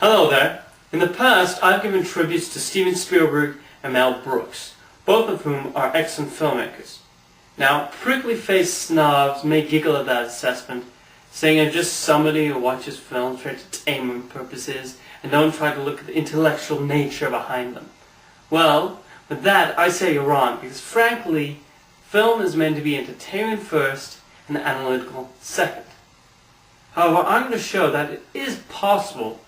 Hello there. In the past, I've given tributes to Steven Spielberg and Mel Brooks, both of whom are excellent filmmakers. Now, prickly-faced snobs may giggle at that assessment, saying I'm just somebody who watches films for entertainment purposes and don't try to look at the intellectual nature behind them. Well, with that, I say you're wrong, because frankly, film is meant to be entertainment first and analytical second. However, I'm going to show that it is possible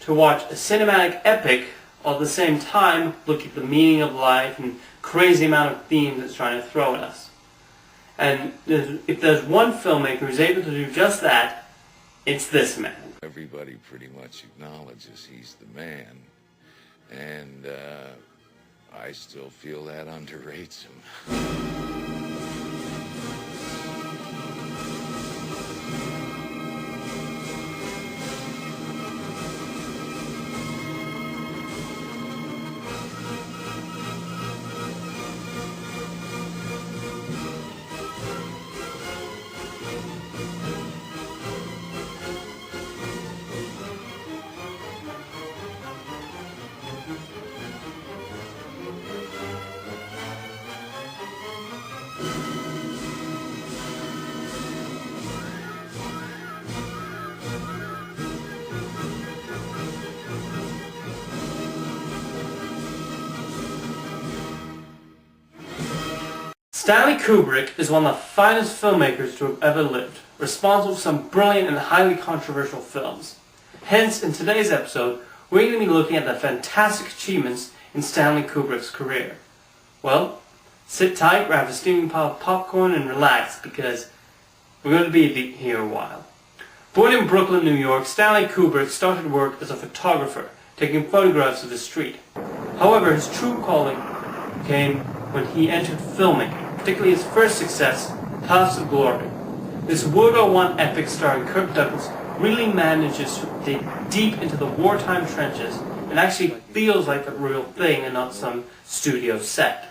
to watch a cinematic epic while at the same time look at the meaning of life and crazy amount of themes it's trying to throw at us. And if there's one filmmaker who's able to do just that, it's this man. Everybody pretty much acknowledges he's the man, and I still feel that underrates him. Stanley Kubrick is one of the finest filmmakers to have ever lived, responsible for some brilliant and highly controversial films. Hence, in today's episode, we're going to be looking at the fantastic achievements in Stanley Kubrick's career. Well, sit tight, grab a steaming pile of popcorn and relax, because we're going to be here a while. Born in Brooklyn, New York, Stanley Kubrick started work as a photographer, taking photographs of the street. However, his true calling came when he entered filmmaking, particularly his first success, Paths of Glory. This World War I epic starring Kirk Douglas really manages to dig deep into the wartime trenches and actually feels like a real thing and not some studio set.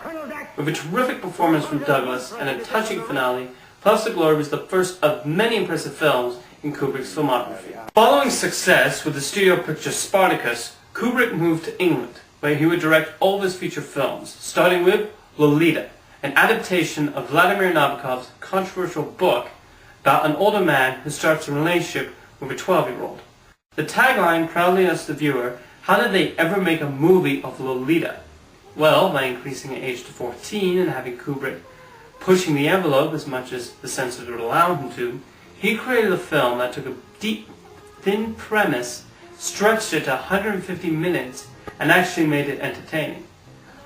With a terrific performance from Douglas and a touching finale, Paths of Glory was the first of many impressive films in Kubrick's filmography. Following success with the studio picture Spartacus, Kubrick moved to England, where he would direct all of his feature films, starting with Lolita, an adaptation of Vladimir Nabokov's controversial book about an older man who starts a relationship with a 12-year-old. The tagline proudly asks the viewer, how did they ever make a movie of Lolita? Well, by increasing the age to 14 and having Kubrick pushing the envelope as much as the censors would allow him to, he created a film that took a deep, thin premise, stretched it to 150 minutes, and actually made it entertaining.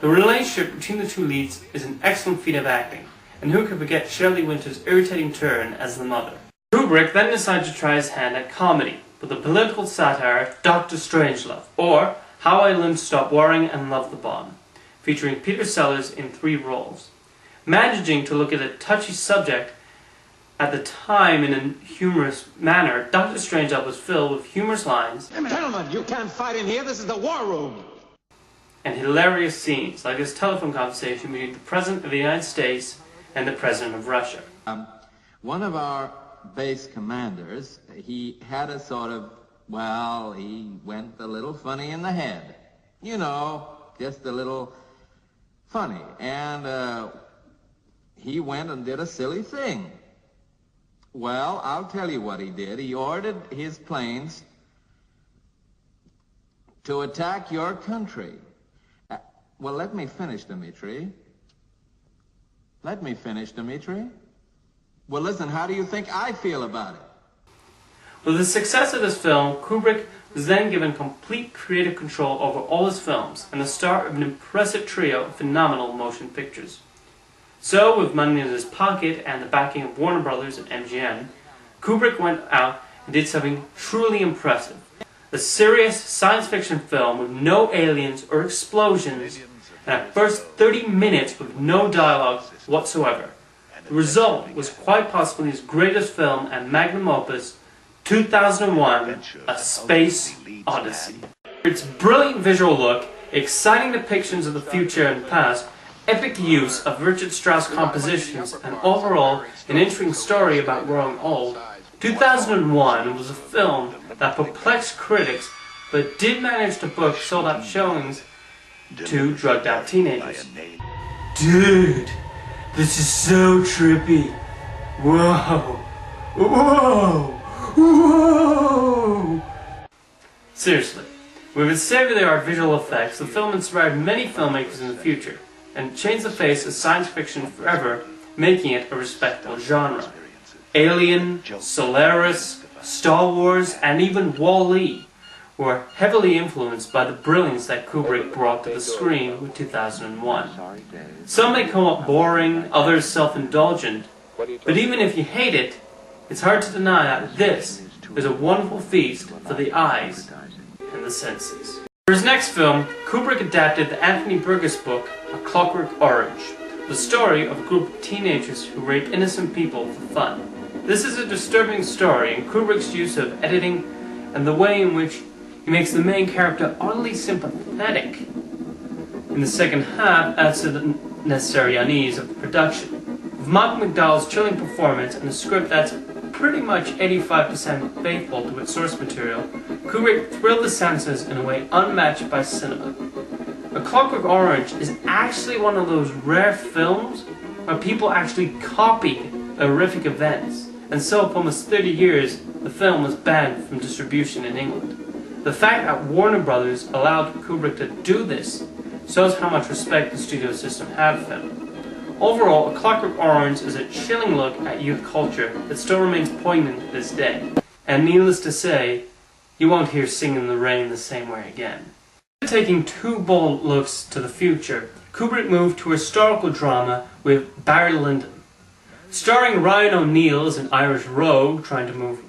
The relationship between the two leads is an excellent feat of acting, and who could forget Shelley Winter's irritating turn as the mother. Kubrick then decided to try his hand at comedy, with the political satire Dr. Strangelove, or How I Learned to Stop Worrying and Love the Bomb, featuring Peter Sellers in 3 roles. Managing to look at a touchy subject at the time in a humorous manner, Dr. Strangelove was filled with humorous lines, Gentlemen, you can't fight in here, this is the war room! And hilarious scenes, like this telephone conversation between the President of the United States and the President of Russia. One of our base commanders, he had a sort of, well, he went a little funny in the head. You know, just a little funny. And he went and did a silly thing. Well, I'll tell you what he did. He ordered his planes to attack your country. Well, let me finish, Dmitri. Let me finish, Dmitri. Well, listen, how do you think I feel about it? With the success of this film, Kubrick was then given complete creative control over all his films and the start of an impressive trio of phenomenal motion pictures. So, with money in his pocket and the backing of Warner Brothers and MGM, Kubrick went out and did something truly impressive. A serious science fiction film with no aliens or explosions, and a first 30 minutes with no dialogue whatsoever. The result was quite possibly his greatest film and magnum opus, 2001, A Space Odyssey. Its brilliant visual look, exciting depictions of the future and past, epic use of Richard Strauss compositions, and overall an interesting story about growing old, 2001 was a film that perplexed critics but did manage to book sold-out showings to drugged-out teenagers. Dude, this is so trippy. Whoa, whoa, whoa. Seriously, with its state-of-the-art visual effects, the film inspired many filmmakers in the future, and changed the face of science fiction forever, making it a respectable genre. Alien, Solaris, Star Wars, and even Wall-E were heavily influenced by the brilliance that Kubrick brought to the screen with 2001. Some may come up boring, others self-indulgent, but even if you hate it, it's hard to deny that this is a wonderful feast for the eyes and the senses. For his next film, Kubrick adapted the Anthony Burgess book, A Clockwork Orange, the story of a group of teenagers who rape innocent people for fun. This is a disturbing story, and Kubrick's use of editing and the way in which he makes the main character oddly sympathetic in the second half adds to the necessary unease of the production. With Mark McDowell's chilling performance and a script that's pretty much 85% faithful to its source material, Kubrick thrilled the senses in a way unmatched by cinema. A Clockwork Orange is actually one of those rare films where people actually copied horrific events, and so for almost 30 years the film was banned from distribution in England. The fact that Warner Brothers allowed Kubrick to do this shows how much respect the studio system had for him. Overall, A Clockwork Orange is a chilling look at youth culture that still remains poignant to this day. And needless to say, you won't hear Singing in the Rain the same way again. After taking two bold looks to the future, Kubrick moved to a historical drama with Barry Lyndon. Starring Ryan O'Neal as an Irish rogue trying to move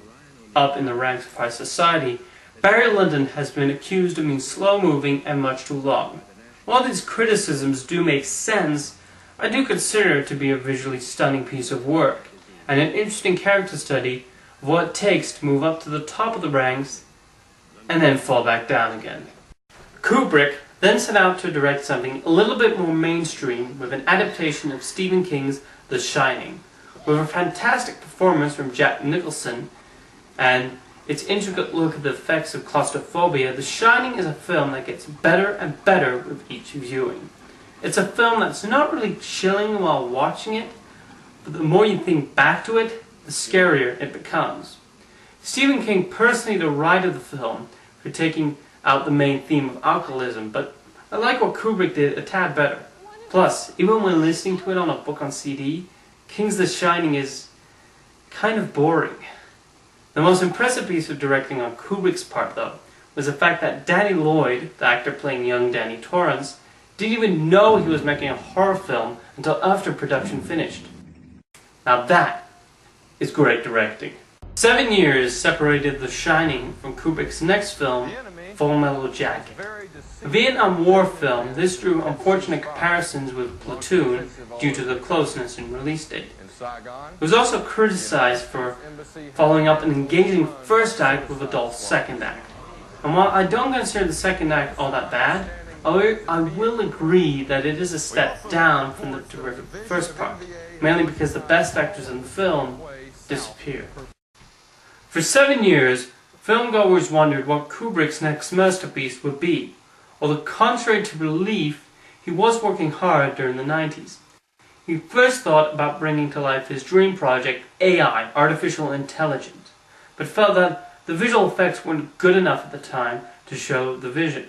up in the ranks of high society, Barry Lyndon has been accused of being slow-moving and much too long. While these criticisms do make sense, I do consider it to be a visually stunning piece of work, and an interesting character study of what it takes to move up to the top of the ranks and then fall back down again. Kubrick then set out to direct something a little bit more mainstream with an adaptation of Stephen King's The Shining. With a fantastic performance from Jack Nicholson and its intricate look at the effects of claustrophobia, The Shining is a film that gets better and better with each viewing. It's a film that's not really chilling while watching it, but the more you think back to it, the scarier it becomes. Stephen King personally derided the film for taking out the main theme of alcoholism, but I like what Kubrick did a tad better. Plus, even when listening to it on a book on CD, King's The Shining is kind of boring. The most impressive piece of directing on Kubrick's part, though, was the fact that Danny Lloyd, the actor playing young Danny Torrance, didn't even know he was making a horror film until after production finished. Now that is great directing. 7 years separated The Shining from Kubrick's next film, Full Metal Jacket. A Vietnam War film, this drew unfortunate comparisons with Platoon due to the closeness in release date. It was also criticized for following up an engaging first act with a dull second act. And while I don't consider the second act all that bad, I will agree that it is a step down from the terrific first part, mainly because the best actors in the film disappear. For 7 years, filmgoers wondered what Kubrick's next masterpiece would be, although contrary to belief, he was working hard during the 90s. He first thought about bringing to life his dream project, AI, Artificial Intelligence, but felt that the visual effects weren't good enough at the time to show the vision.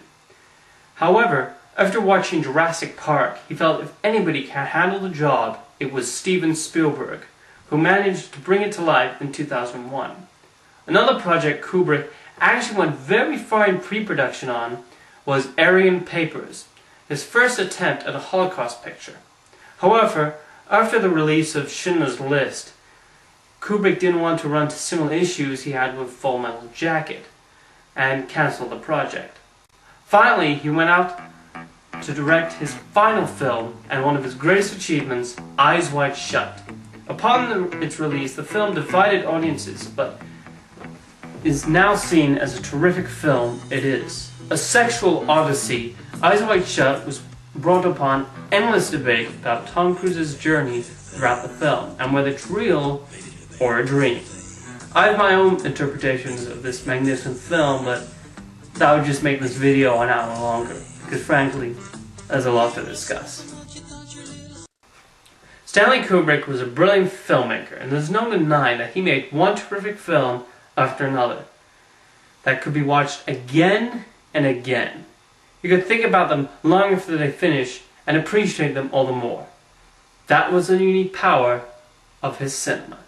However, after watching Jurassic Park, he felt if anybody can handle the job, it was Steven Spielberg, who managed to bring it to life in 2001. Another project Kubrick actually went very far in pre-production on was Aryan Papers, his first attempt at a Holocaust picture. However, after the release of Schindler's List, Kubrick didn't want to run into similar issues he had with Full Metal Jacket, and canceled the project. Finally, he went out to direct his final film, and one of his greatest achievements, Eyes Wide Shut. Upon its release, the film divided audiences, but is now seen as a terrific film it is. A sexual odyssey, Eyes Wide Shut was brought upon endless debate about Tom Cruise's journey throughout the film, and whether it's real or a dream. I have my own interpretations of this magnificent film, but that would just make this video an hour longer, because frankly, there's a lot to discuss. Stanley Kubrick was a brilliant filmmaker, and there's no denying that he made one terrific film after another that could be watched again and again. You could think about them long after they finish and appreciate them all the more. That was the unique power of his cinema.